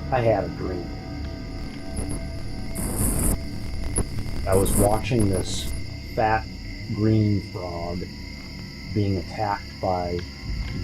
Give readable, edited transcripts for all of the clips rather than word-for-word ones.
I had a dream. I was watching this fat green frog being attacked by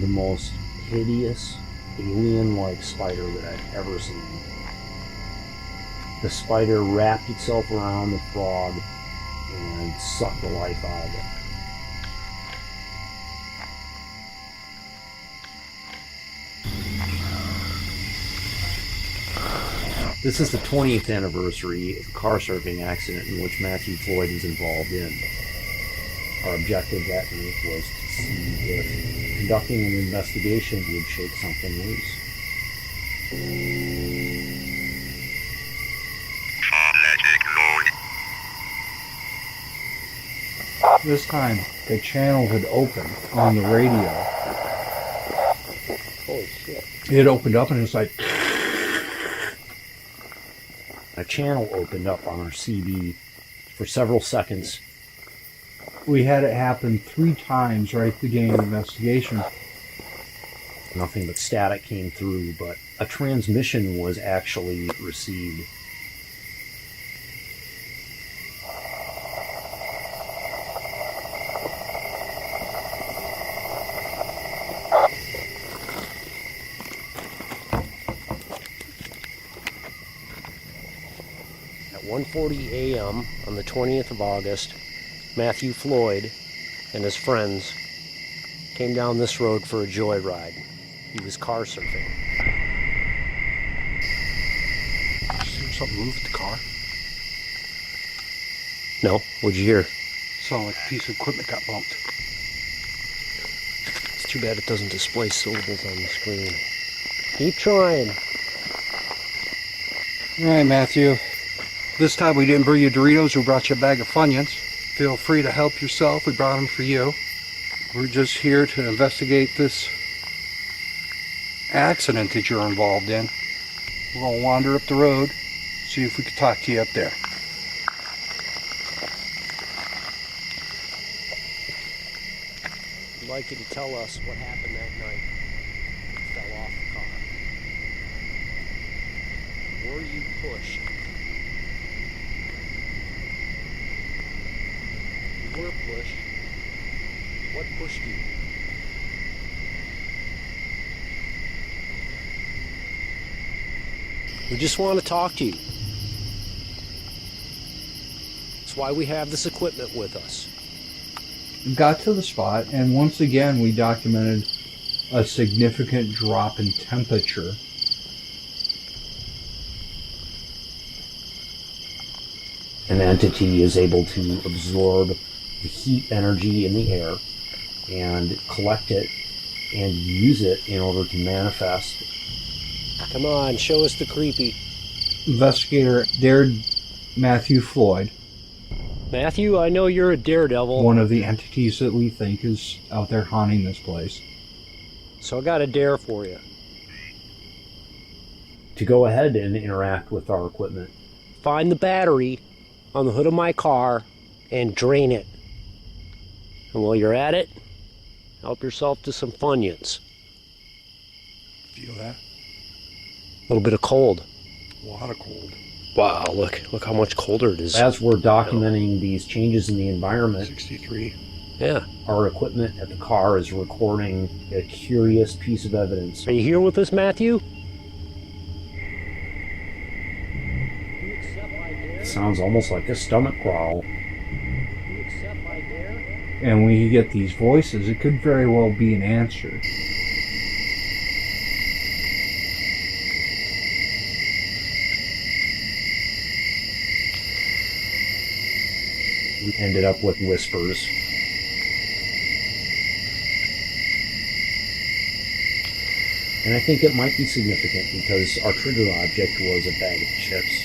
the most hideous alien-like spider that I've ever seen. The spider wrapped itself around the frog and sucked the life out of it. This is the 20th anniversary of a car surfing accident in which Matthew Floyd is involved in. Our objective that night was to see if conducting an investigation would shake something loose. This time, the channel had opened on the radio. Holy shit. It opened up and it was like... A channel opened up on our CB for several seconds. We had it happen 3 times right at the beginning of the investigation. Nothing but static came through, but a transmission was actually received. At 1:40 a.m. on the 20th of August, Matthew Floyd and his friends came down this road for a joyride. He was car surfing. Did you see something move at the car? No? What'd you hear? Sounded like a piece of equipment got bumped. It's too bad it doesn't display syllables on the screen. Keep trying. All right, Matthew. This time we didn't bring you Doritos, we brought you a bag of Funyuns. Feel free to help yourself, we brought them for you. We're just here to investigate this accident that you're involved in. We're going to wander up the road, see if we can talk to you up there. I'd like you to tell us what happened that night. You fell off the car. Were you pushed? You were pushed. What pushed you? We just want to talk to you. That's why we have this equipment with us. We got to the spot, and once again we documented a significant drop in temperature. An entity is able to absorb the heat energy in the air and collect it and use it in order to manifest. Come on, show us the creepy. Investigator dared Matthew Floyd, Matthew, I know you're a daredevil. one of the entities that we think is out there haunting this place. So I got a dare for you. To go ahead and interact with our equipment. Find the battery on the hood of my car and drain it. And while you're at it, help yourself to some Funyuns. Feel that? A little bit of cold. A lot of cold. Wow, look how much colder it is. As we're documenting these changes in the environment, 63. yeah, our equipment at the car is recording a curious piece of evidence. Are you here with us, Matthew? It sounds almost like a stomach growl. And when you get these voices, it could very well be an answer. We ended up with whispers. And I think it might be significant because our trigger object was a bag of chips.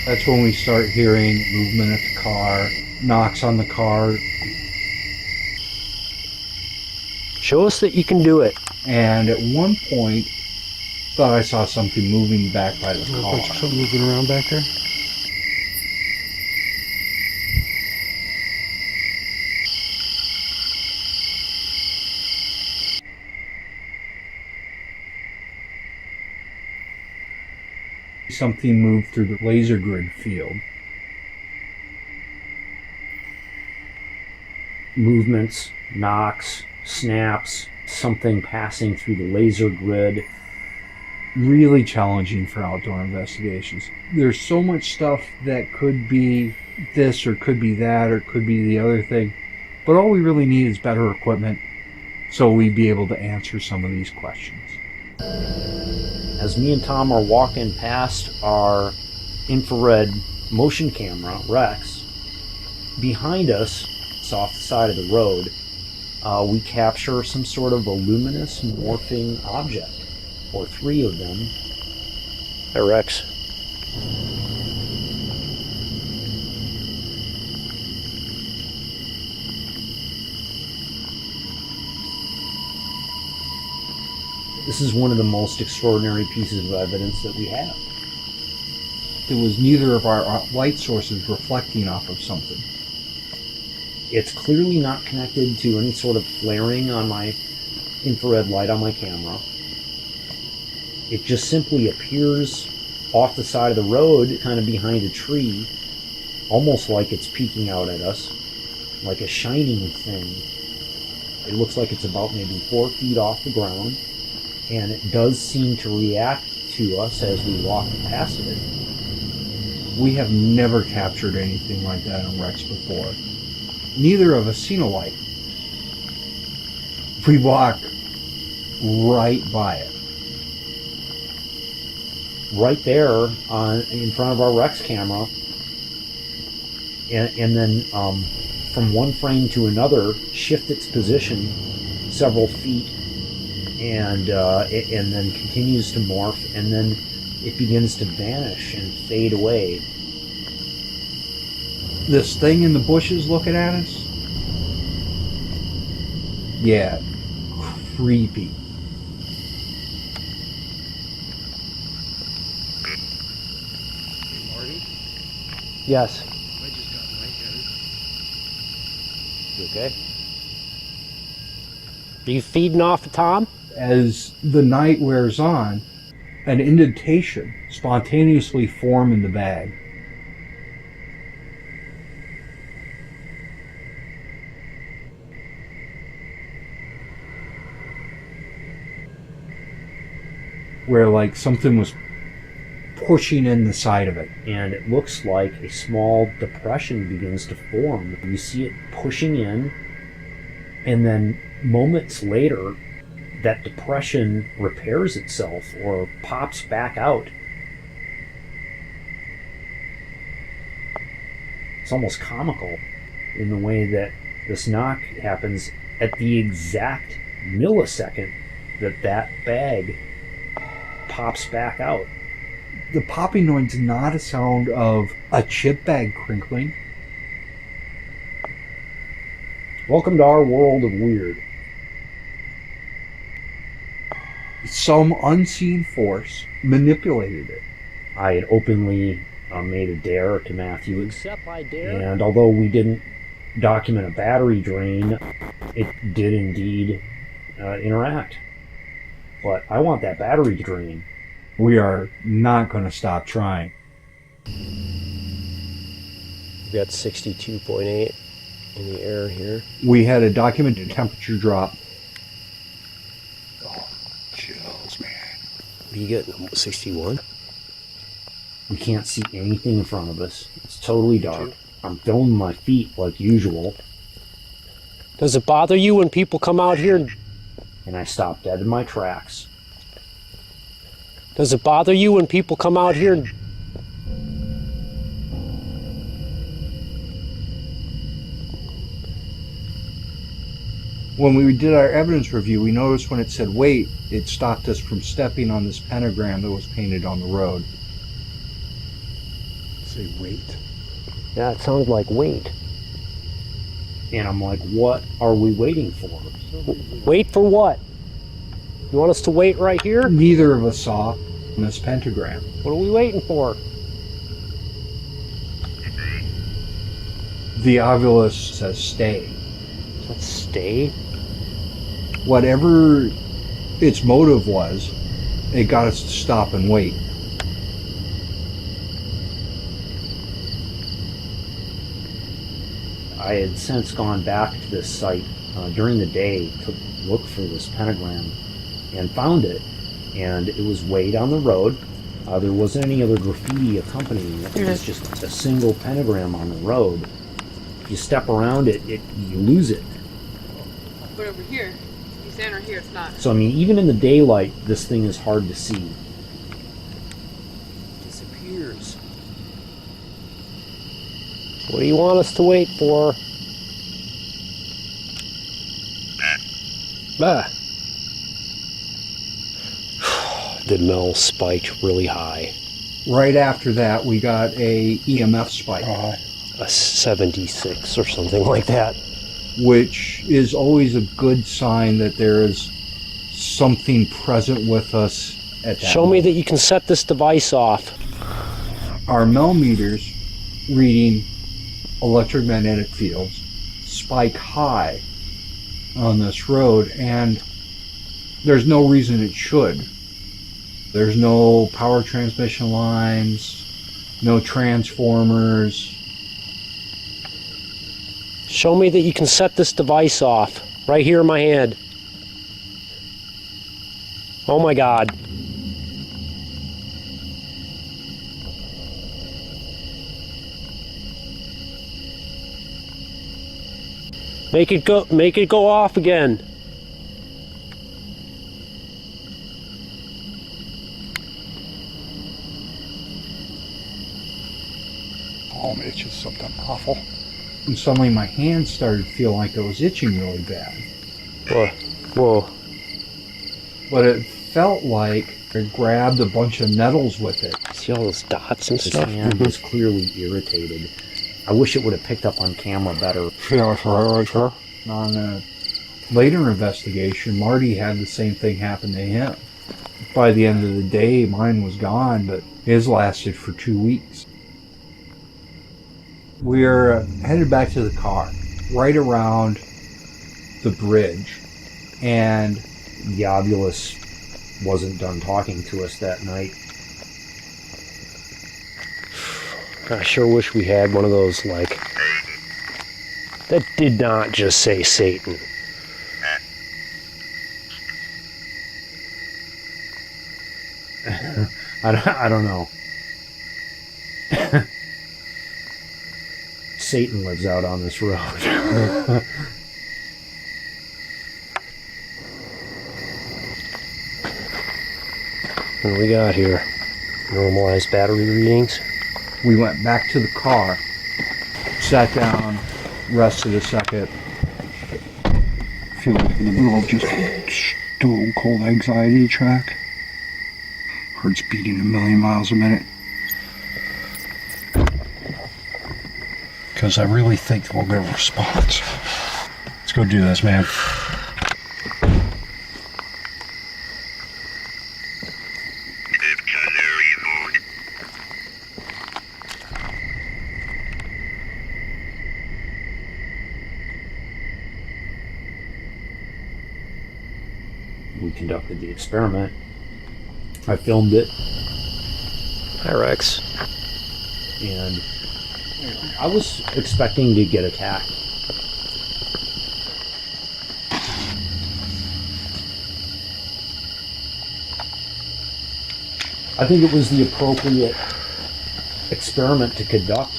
That's when we start hearing movement at the car, knocks on the car. Show us that you can do it. And at one point, thought I saw something moving back by the car. Something moving around back there? Something moved through the laser grid field. Movements, knocks, snaps, something passing through the laser grid. Really challenging for outdoor investigations. There's so much stuff that could be this or could be that or could be the other thing, but all we really need is better equipment so we'd be able to answer some of these questions. As me and Tom are walking past our infrared motion camera, Rex, behind us, it's off the side of the road, we capture some sort of a luminous morphing object, or three of them. Hey, Rex. This is one of the most extraordinary pieces of evidence that we have. It was neither of our light sources reflecting off of something. It's clearly not connected to any sort of flaring on my infrared light on my camera. It just simply appears off the side of the road, kind of behind a tree, almost like it's peeking out at us, like a shining thing. It looks like it's about maybe 4 feet off the ground, and it does seem to react to us as we walk past it. We have never captured anything like that on Rex before. Neither of us seen a light. We walk right by it. Right there in front of our Rex camera, and then from one frame to another, shift its position several feet, and then continues to morph, and then it begins to vanish and fade away. This thing in the bushes looking at us? Yeah, creepy. Marty? Yes. I just got lightheaded. You okay? Are you feeding off of Tom? As the night wears on, an indentation spontaneously forms in the bag. Where like something was pushing in the side of it. And it looks like a small depression begins to form. You see it pushing in, and then moments later, that depression repairs itself or pops back out. It's almost comical in the way that this knock happens at the exact millisecond that that bag pops back out. The popping noise is not a sound of a chip bag crinkling. Welcome to our world of weird. Some unseen force manipulated it. I had openly made a dare to Matthew. Except I dare. And although we didn't document a battery drain, it did indeed interact. But I want that battery drain. We are not going to stop trying. We got 62.8 in the air here. We had a documented temperature drop. Oh, chills, man. What are you getting? 61? We can't see anything in front of us. It's totally dark. I'm filming my feet like usual. Does it bother you when people come out here? And I stopped dead in my tracks. Does it bother you when people come out here? When we did our evidence review, we noticed when it said wait, it stopped us from stepping on this pentagram that was painted on the road. Say wait. Yeah, it sounded like wait. And I'm like, what are we waiting for? Wait for what? You want us to wait right here? Neither of us saw this pentagram. What are we waiting for? The ovulus says stay. Let's stay. Whatever its motive was, it got us to stop and wait. I had since gone back to this site during the day to look for this pentagram and found it. And it was way down the road. There wasn't any other graffiti accompanying it. It was just a single pentagram on the road. If you step around it, you lose it. But over here, if you stand right here, it's not. So, I mean, even in the daylight, this thing is hard to see. It disappears. What do you want us to wait for? Ah. The mill spiked really high. Right after that, we got a EMF spike, A 76 or something like that. which is always a good sign that there is something present with us at that Show me that you can set this device off. Our millimeters reading electromagnetic fields spike high on this road, and there's no reason it should. There's no power transmission lines, no transformers. Show me that you can set this device off. Right here in my hand. Oh my God. Make it go off again. Oh, it's just something awful. And suddenly my hand started feeling like it was itching really bad. Whoa. But it felt like it grabbed a bunch of nettles with it. See all those dots and His stuff? hand was clearly irritated. I wish it would have picked up on camera better. Yeah, it's right there. On a later investigation, Marty had the same thing happen to him. By the end of the day, mine was gone, but his lasted for 2 weeks. We're headed back to the car, right around the bridge, and The Ovilus wasn't done talking to us that night. I sure wish we had one of those, like, that did not just say Satan. I don't know. Satan lives out on this road. What do we got here? Normalized battery readings. we went back to the car, sat down, rested a second. Feel like in the middle of just stone cold anxiety track. Heart's beating a million miles a minute. Because I really think we'll get a response. Let's go do this, man. We conducted the experiment. I filmed it, Hi, Rex. and I was expecting to get attacked. I think it was the appropriate experiment to conduct.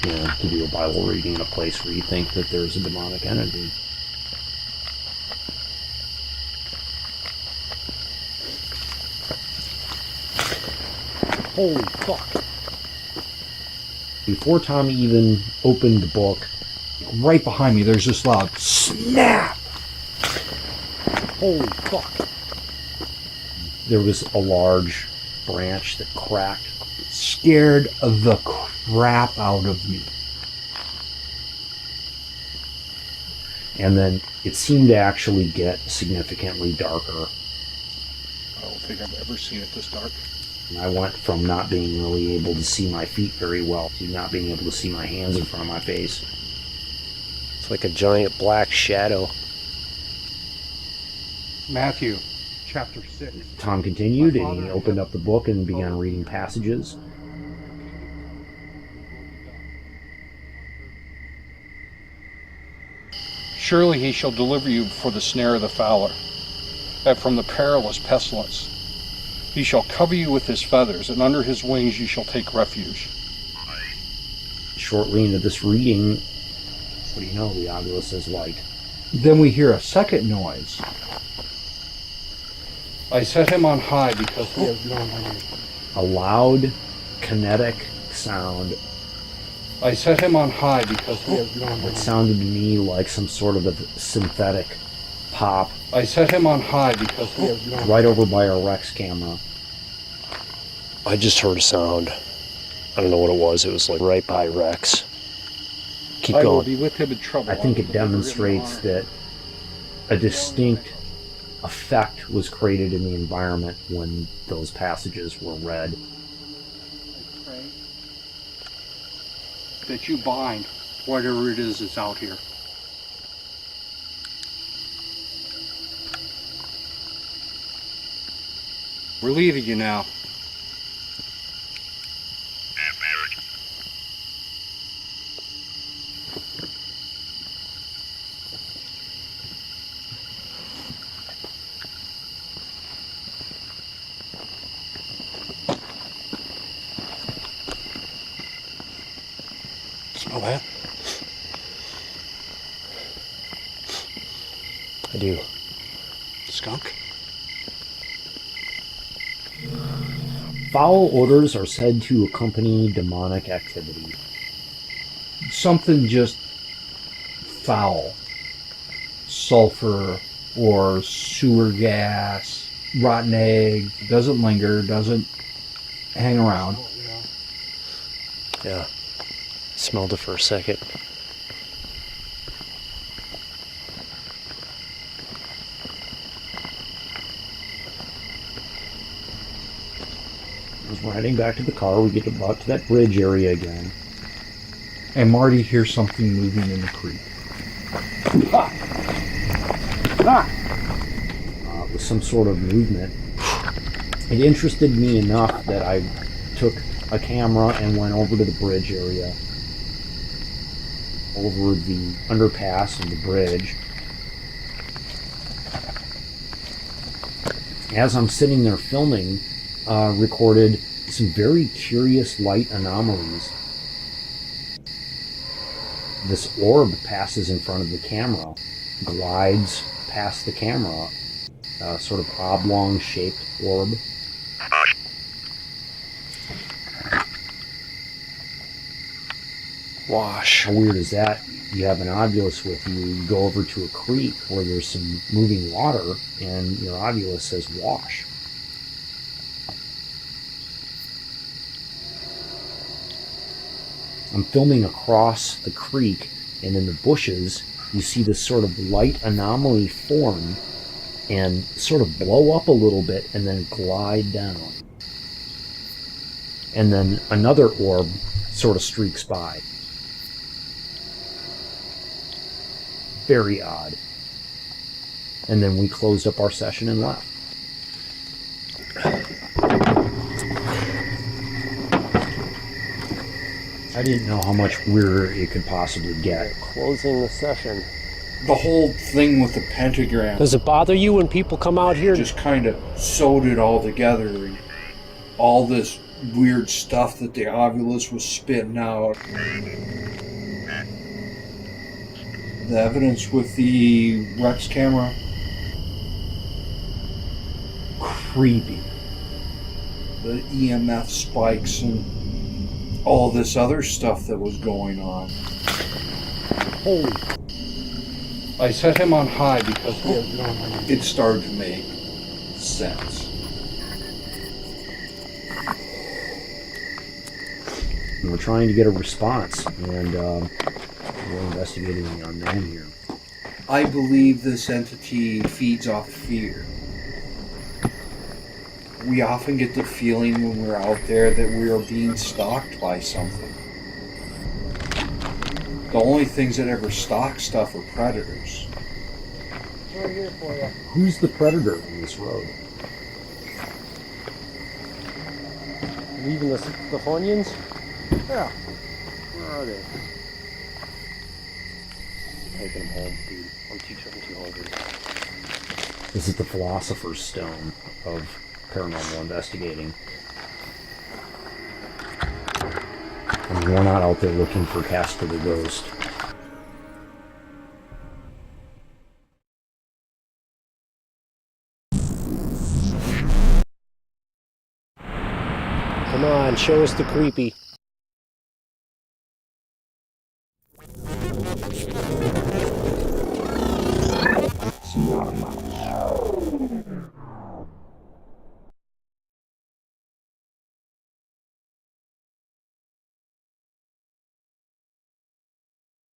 You know, to do a Bible reading in a place where you think that there's a demonic entity. Holy fuck. Before Tommy even opened the book, Right behind me, there's this loud snap. holy fuck. There was a large branch that cracked. Scared the crap out of me. And then it seemed to actually get significantly darker. I don't think I've ever seen it this dark. And I went from not being really able to see my feet very well to not being able to see my hands in front of my face. It's like a giant black shadow. Matthew, chapter 6. Tom continued, and he opened up the book and began reading passages. Surely he shall deliver you before the snare of the fowler, and from the perilous pestilence. He shall cover you with his feathers, and under his wings you shall take refuge. Shortly into this reading, what do you know? The Oculus is light. Then we hear a second noise. I set him on high because he has known my name. A loud, kinetic sound. I set him on high because he has known my name. It sounded to me like some sort of a synthetic pop. I set him on high because he has known. Right over by our Rex camera. I just heard a sound. I don't know what it was. It was like right by Rex. Keep I will going. be with him in trouble. I think it demonstrates that a distinct effect was created in the environment when those passages were read. I pray that you bind whatever it is that's out here. We're leaving you now. Smell that? I do. Skunk? Foul odors are said to accompany demonic activity. Something just foul. Sulfur or sewer gas, rotten egg, doesn't linger, doesn't hang around. Yeah. Smelled it for a second. As we're heading back to the car, we get about to that bridge area again. And Marty hears something moving in the creek. With some sort of movement. It interested me enough that I took a camera and went over to the bridge area. Over the underpass and the bridge. As I'm sitting there filming, recorded some very curious light anomalies. This orb passes in front of the camera, glides past the camera, sort of oblong shaped orb. Wash. How weird is that? You have an Oculus with you, you go over to a creek where there's some moving water, and your Oculus says wash. I'm filming across the creek, and in the bushes, you see this sort of light anomaly form and sort of blow up a little bit and then glide down. And then another orb sort of streaks by. Very odd. And then we closed up our session and left. I didn't know how much weirder it could possibly get. Closing the session. The whole thing with the pentagram Does it bother you when people come out here? just kind of sewed it all together. And all this weird stuff that the Oculus was spitting out. The evidence with the Rex camera. Creepy. The EMF spikes and all this other stuff that was going on. Holy. I set him on high because it started to make sense. And we're trying to get a response, and we're investigating the unknown here. I believe this entity feeds off fear. We often get the feeling when we're out there that we are being stalked by something. The only things that ever stalk stuff are predators. Right here for you. Who's the predator on this road? Leaving the Funyuns? Yeah. Where are they? Taking them home, dude. This is the philosopher's stone of paranormal investigating. And we're not out there looking for Casper the Ghost. Come on, show us the creepy. It's not a mouse.